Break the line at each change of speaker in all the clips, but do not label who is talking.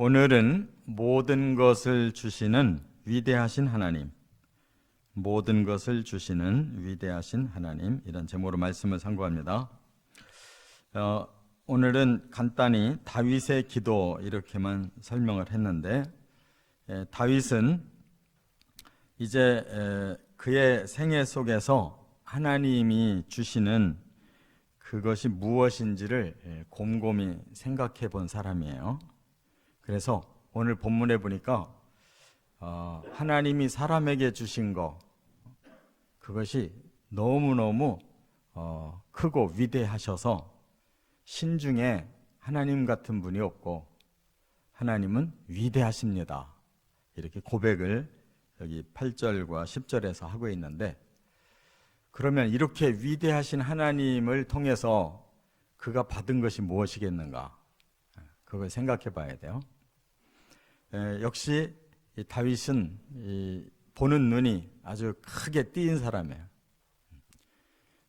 오늘은 모든 것을 주시는 위대하신 하나님, 모든 것을 주시는 위대하신 하나님, 이런 제목으로 말씀을 상고합니다. 오늘은 간단히 다윗의 기도 이렇게만 설명을 했는데, 다윗은 이제 그의 생애 속에서 하나님이 주시는 그것이 무엇인지를 곰곰이 생각해 본 사람이에요. 그래서 오늘 본문에 보니까 하나님이 사람에게 주신 것, 그것이 너무너무 크고 위대하셔서 신중에 하나님 같은 분이 없고 하나님은 위대하십니다, 이렇게 고백을 여기 8절과 10절에서 하고 있는데, 그러면 이렇게 위대하신 하나님을 통해서 그가 받은 것이 무엇이겠는가, 그걸 생각해 봐야 돼요. 역시 이 다윗은 보는 눈이 아주 크게 띄인 사람이에요.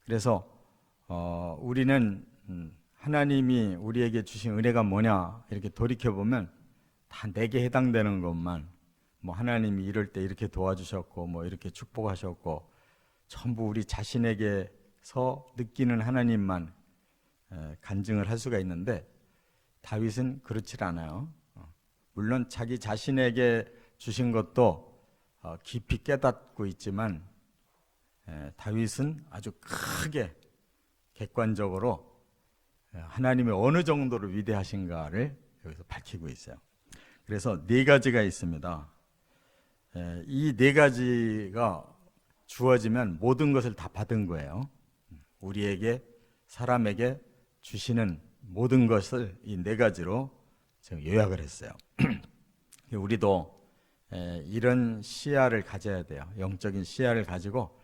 그래서 우리는 하나님이 우리에게 주신 은혜가 뭐냐 이렇게 돌이켜보면 다 내게 해당되는 것만, 뭐 하나님이 이럴 때 이렇게 도와주셨고 뭐 이렇게 축복하셨고, 전부 우리 자신에게서 느끼는 하나님만 간증을 할 수가 있는데, 다윗은 그렇지 않아요. 물론 자기 자신에게 주신 것도 깊이 깨닫고 있지만, 다윗은 아주 크게 객관적으로 하나님이 어느 정도로 위대하신가를 여기서 밝히고 있어요. 그래서 네 가지가 있습니다. 이 네 가지가 주어지면 모든 것을 다 받은 거예요. 우리에게, 사람에게 주시는 모든 것을 이 네 가지로 제가 요약을 했어요. 우리도 이런 시야를 가져야 돼요. 영적인 시야를 가지고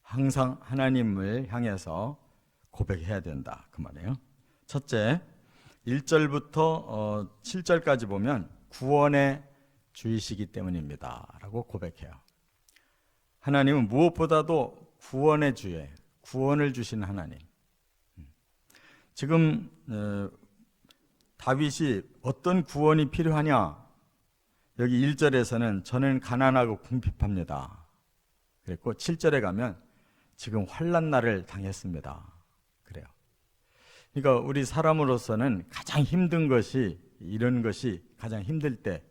항상 하나님을 향해서 고백해야 된다, 그 말이에요. 첫째, 1절부터 7절까지 보면 구원의 주이시기 때문입니다 라고 고백해요. 하나님은 무엇보다도 구원의 주예요. 구원을 주신 하나님. 지금 다윗이 어떤 구원이 필요하냐, 여기 1절에서는 저는 가난하고 궁핍합니다 그랬고, 7절에 가면 지금 환난 날을 당했습니다 그래요. 그러니까 우리 사람으로서는 가장 힘든 것이, 이런 것이 가장 힘들 때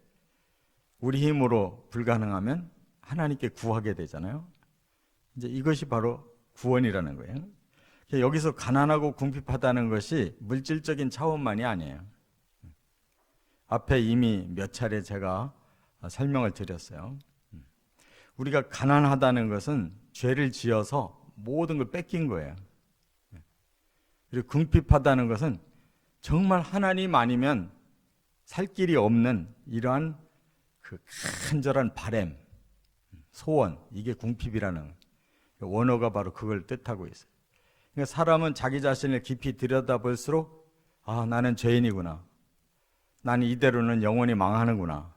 우리 힘으로 불가능하면 하나님께 구하게 되잖아요. 이제 이것이 바로 구원이라는 거예요. 여기서 가난하고 궁핍하다는 것이 물질적인 차원만이 아니에요. 앞에 이미 몇 차례 제가 설명을 드렸어요. 우리가 가난하다는 것은 죄를 지어서 모든 걸 뺏긴 거예요. 그리고 궁핍하다는 것은 정말 하나님 아니면 살 길이 없는 이러한 그 간절한 바램, 소원, 이게 궁핍이라는 원어가 바로 그걸 뜻하고 있어요. 그러니까 사람은 자기 자신을 깊이 들여다볼수록 나는 죄인이구나, 나는 이대로는 영원히 망하는구나,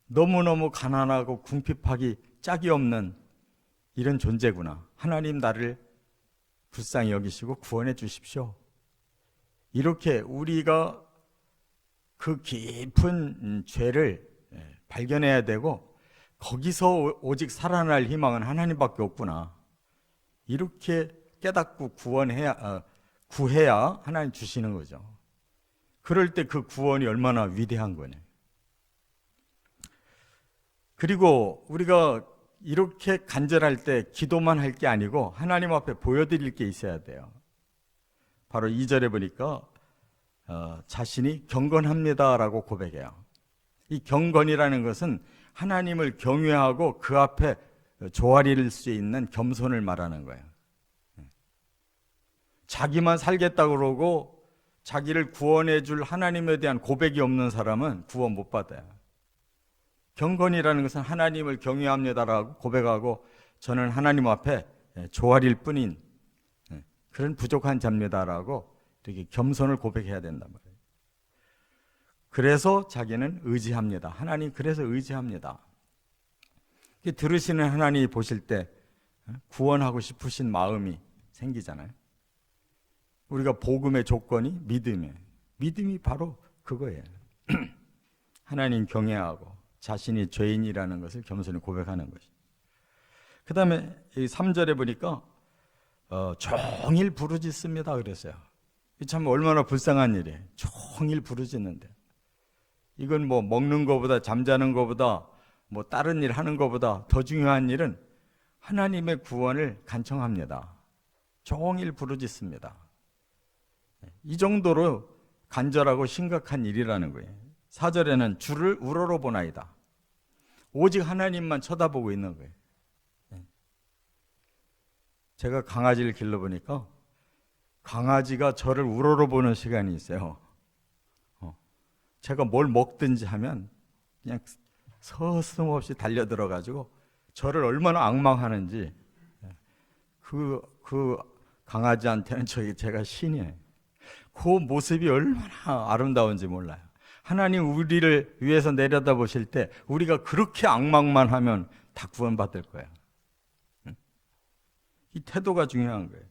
너무너무 가난하고 궁핍하기 짝이 없는 이런 존재구나, 하나님 나를 불쌍히 여기시고 구원해 주십시오, 이렇게 우리가 그 깊은 죄를 발견해야 되고, 거기서 오직 살아날 희망은 하나님밖에 없구나, 이렇게 깨닫고 구해야 하나님 주시는 거죠. 그럴 때 그 구원이 얼마나 위대한 거냐. 그리고 우리가 이렇게 간절할 때 기도만 할 게 아니고 하나님 앞에 보여드릴 게 있어야 돼요. 바로 2절에 보니까 자신이 경건합니다라고 고백해요. 이 경건이라는 것은 하나님을 경외하고 그 앞에 조아릴 수 있는 겸손을 말하는 거예요. 자기만 살겠다고 그러고 자기를 구원해 줄 하나님에 대한 고백이 없는 사람은 구원 못 받아요. 경건이라는 것은 하나님을 경외합니다라고 고백하고 저는 하나님 앞에 조아릴 뿐인 그런 부족한 자입니다라고 이렇게 겸손을 고백해야 된단 말이에요. 그래서 자기는 의지합니다. 하나님 그래서 의지합니다. 들으시는 하나님이 보실 때 구원하고 싶으신 마음이 생기잖아요. 우리가 복음의 조건이 믿음이에요. 믿음이 바로 그거예요. 하나님 경외하고 자신이 죄인이라는 것을 겸손히 고백하는 것이죠. 그 다음에 이 3절에 보니까 종일 부르짖습니다 그랬어요. 참 얼마나 불쌍한 일이에요. 종일 부르짖는데, 이건 뭐 먹는 것보다, 잠자는 것보다, 뭐 다른 일 하는 것보다 더 중요한 일은 하나님의 구원을 간청합니다. 종일 부르짖습니다. 이 정도로 간절하고 심각한 일이라는 거예요. 4절에는 주를 우러러보나이다. 오직 하나님만 쳐다보고 있는 거예요. 제가 강아지를 길러보니까 강아지가 저를 우러러보는 시간이 있어요. 제가 뭘 먹든지 하면 그냥 서슴없이 달려들어가지고 저를 얼마나 악망하는지, 그 강아지한테는 제가 신이에요. 그 모습이 얼마나 아름다운지 몰라요. 하나님 우리를 위해서 내려다보실 때 우리가 그렇게 악망만 하면 다 구원받을 거예요. 이 태도가 중요한 거예요.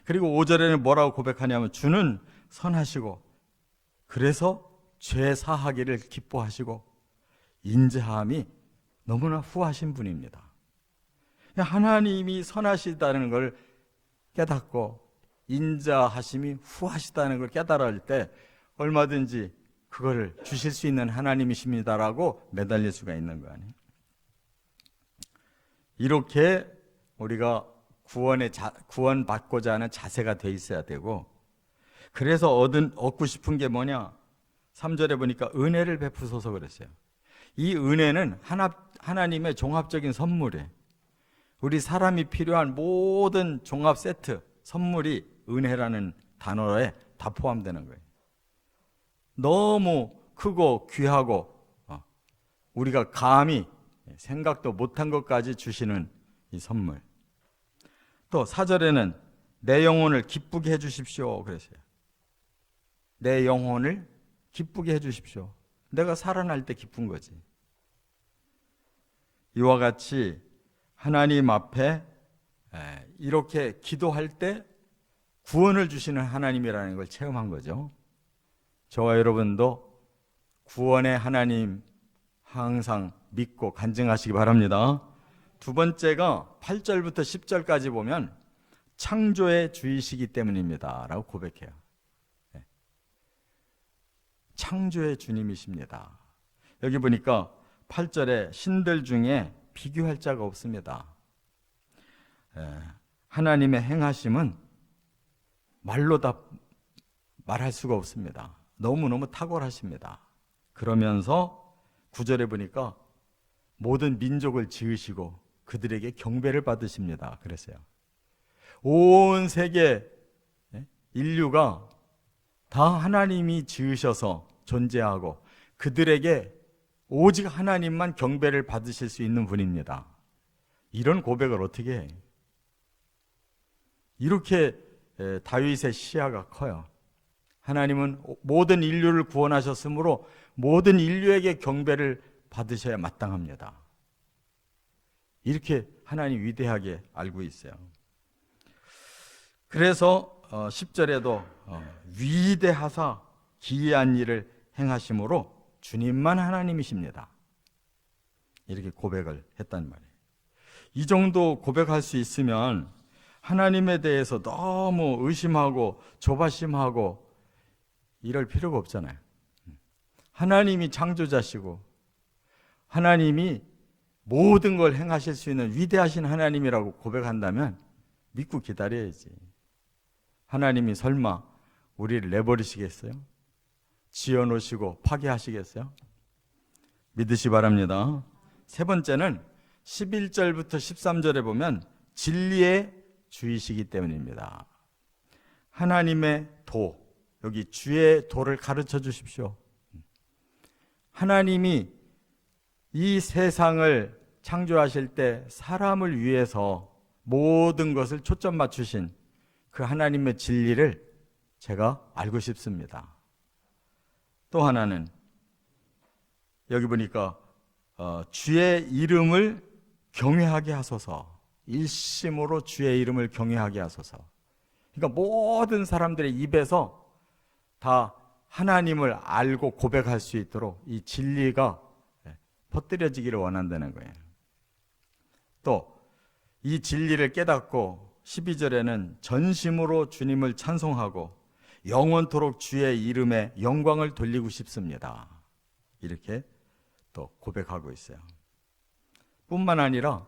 그리고 5절에는 뭐라고 고백하냐면, 주는 선하시고 그래서 죄 사하기를 기뻐하시고 인자함이 너무나 후하신 분입니다. 하나님이 선하시다는 걸 깨닫고 인자하심이 후하시다는 걸 깨달을 때 얼마든지 그걸 주실 수 있는 하나님이십니다라고 매달릴 수가 있는 거 아니에요. 이렇게 우리가 구원받고자 하는 자세가 돼 있어야 되고, 그래서 얻고 싶은 게 뭐냐? 3절에 보니까 은혜를 베푸소서 그랬어요. 이 은혜는 하나님의 종합적인 선물이에요. 우리 사람이 필요한 모든 종합 세트, 선물이 은혜라는 단어에 다 포함되는 거예요. 너무 크고 귀하고 우리가 감히 생각도 못한 것까지 주시는 이 선물. 또 4절에는 내 영혼을 기쁘게 해주십시오 그랬어요. 내 영혼을 기쁘게 해주십시오. 내가 살아날 때 기쁜 거지. 이와 같이 하나님 앞에 이렇게 기도할 때 구원을 주시는 하나님이라는 걸 체험한 거죠. 저와 여러분도 구원의 하나님 항상 믿고 간증하시기 바랍니다. 두 번째가 8절부터 10절까지 보면 창조의 주이시기 때문입니다 라고 고백해요. 창조의 주님이십니다. 여기 보니까 8절에 신들 중에 비교할 자가 없습니다. 하나님의 행하심은 말로 다 말할 수가 없습니다. 너무너무 탁월하십니다. 그러면서 9절에 보니까 모든 민족을 지으시고 그들에게 경배를 받으십니다 그랬어요. 온 세계 인류가 다 하나님이 지으셔서 존재하고 그들에게 오직 하나님만 경배를 받으실 수 있는 분입니다. 이런 고백을 어떻게 해? 이렇게 다윗의 시야가 커요. 하나님은 모든 인류를 구원하셨으므로 모든 인류에게 경배를 받으셔야 마땅합니다. 이렇게 하나님 위대하게 알고 있어요. 그래서 10절에도 위대하사 기이한 일을 행하심으로 주님만 하나님이십니다. 이렇게 고백을 했단 말이에요. 이 정도 고백할 수 있으면 하나님에 대해서 너무 의심하고 조바심하고 이럴 필요가 없잖아요. 하나님이 창조자시고 하나님이 모든 걸 행하실 수 있는 위대하신 하나님이라고 고백한다면 믿고 기다려야지. 하나님이 설마 우리를 내버리시겠어요? 지어놓으시고 파괴하시겠어요? 믿으시 바랍니다. 세 번째는 11절부터 13절에 보면 진리의 주이시기 때문입니다. 하나님의 도, 여기 주의 도를 가르쳐 주십시오. 하나님이 이 세상을 창조하실 때 사람을 위해서 모든 것을 초점 맞추신 그 하나님의 진리를 제가 알고 싶습니다. 또 하나는 여기 보니까 주의 이름을 경외하게 하소서. 일심으로 주의 이름을 경외하게 하소서. 그러니까 모든 사람들의 입에서 다 하나님을 알고 고백할 수 있도록 이 진리가 퍼뜨려지기를 원한다는 거예요. 또 이 진리를 깨닫고 12절에는 전심으로 주님을 찬송하고 영원토록 주의 이름에 영광을 돌리고 싶습니다. 이렇게 또 고백하고 있어요. 뿐만 아니라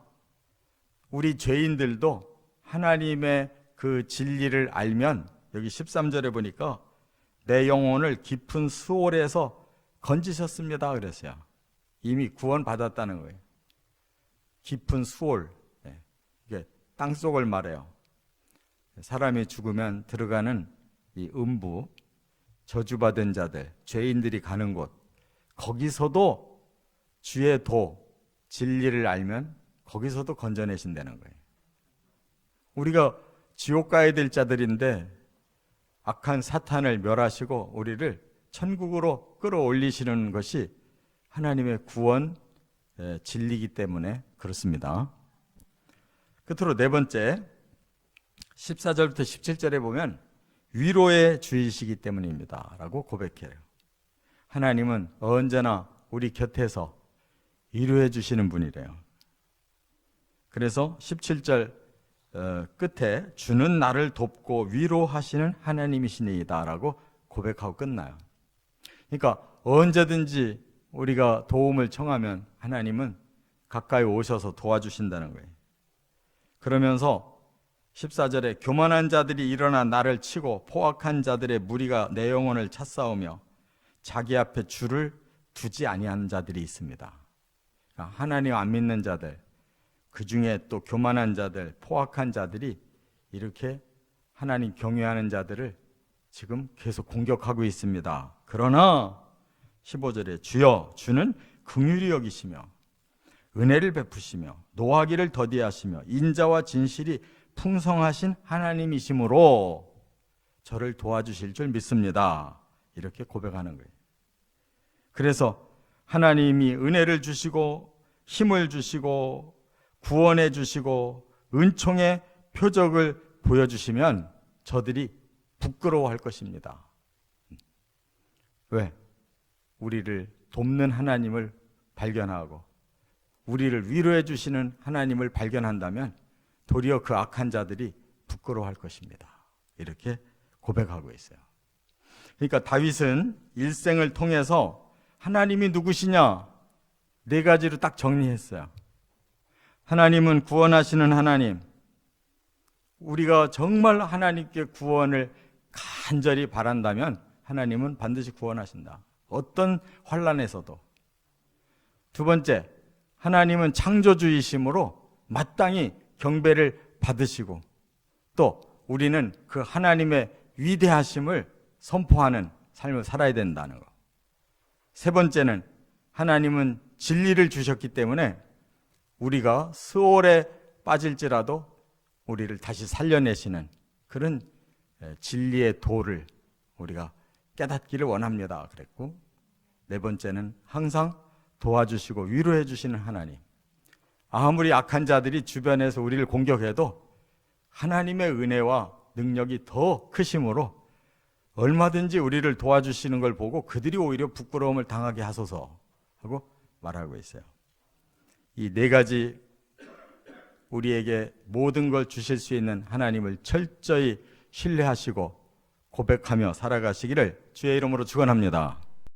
우리 죄인들도 하나님의 그 진리를 알면 여기 13절에 보니까 내 영혼을 깊은 수월에서 건지셨습니다 그랬어요. 이미 구원받았다는 거예요. 깊은 수월, 이게 땅속을 말해요. 사람이 죽으면 들어가는 이 음부, 저주받은 자들, 죄인들이 가는 곳, 거기서도 주의 도, 진리를 알면 거기서도 건져내신다는 거예요. 우리가 지옥 가야 될 자들인데 악한 사탄을 멸하시고 우리를 천국으로 끌어올리시는 것이 하나님의 구원 진리이기 때문에 그렇습니다. 끝으로 네 번째, 14절부터 17절에 보면 위로의 주이시기 때문입니다 라고 고백해요. 하나님은 언제나 우리 곁에서 위로해 주시는 분이래요. 그래서 17절 끝에 주는 나를 돕고 위로하시는 하나님이시니이다 라고 고백하고 끝나요. 그러니까 언제든지 우리가 도움을 청하면 하나님은 가까이 오셔서 도와주신다는 거예요. 그러면서 14절에 교만한 자들이 일어나 나를 치고 포악한 자들의 무리가 내 영혼을 찼사오며 자기 앞에 줄을 두지 아니한 자들이 있습니다. 그러니까 하나님 안 믿는 자들, 그 중에 또 교만한 자들, 포악한 자들이 이렇게 하나님 경외하는 자들을 지금 계속 공격하고 있습니다. 그러나 15절에 주여 주는 긍휼히 여기시며 은혜를 베푸시며 노하기를 더디하시며 인자와 진실이 풍성하신 하나님이시므로 저를 도와주실 줄 믿습니다. 이렇게 고백하는 거예요. 그래서 하나님이 은혜를 주시고 힘을 주시고 구원해 주시고 은총의 표적을 보여주시면 저들이 부끄러워할 것입니다. 왜? 우리를 돕는 하나님을 발견하고 우리를 위로해 주시는 하나님을 발견한다면 도리어 그 악한 자들이 부끄러워할 것입니다. 이렇게 고백하고 있어요. 그러니까 다윗은 일생을 통해서 하나님이 누구시냐? 네 가지로 딱 정리했어요. 하나님은 구원하시는 하나님. 우리가 정말 하나님께 구원을 간절히 바란다면 하나님은 반드시 구원하신다. 어떤 환난에서도. 두 번째, 하나님은 창조주이심으로 마땅히 경배를 받으시고 또 우리는 그 하나님의 위대하심을 선포하는 삶을 살아야 된다는 것. 세 번째는 하나님은 진리를 주셨기 때문에 우리가 스올에 빠질지라도 우리를 다시 살려내시는 그런 진리의 도를 우리가 깨닫기를 원합니다 그랬고, 네 번째는 항상 도와주시고 위로해 주시는 하나님. 아무리 악한 자들이 주변에서 우리를 공격해도 하나님의 은혜와 능력이 더 크심으로 얼마든지 우리를 도와주시는 걸 보고 그들이 오히려 부끄러움을 당하게 하소서 하고 말하고 있어요. 이 네 가지 우리에게 모든 걸 주실 수 있는 하나님을 철저히 신뢰하시고 고백하며 살아가시기를 주의 이름으로 축원합니다.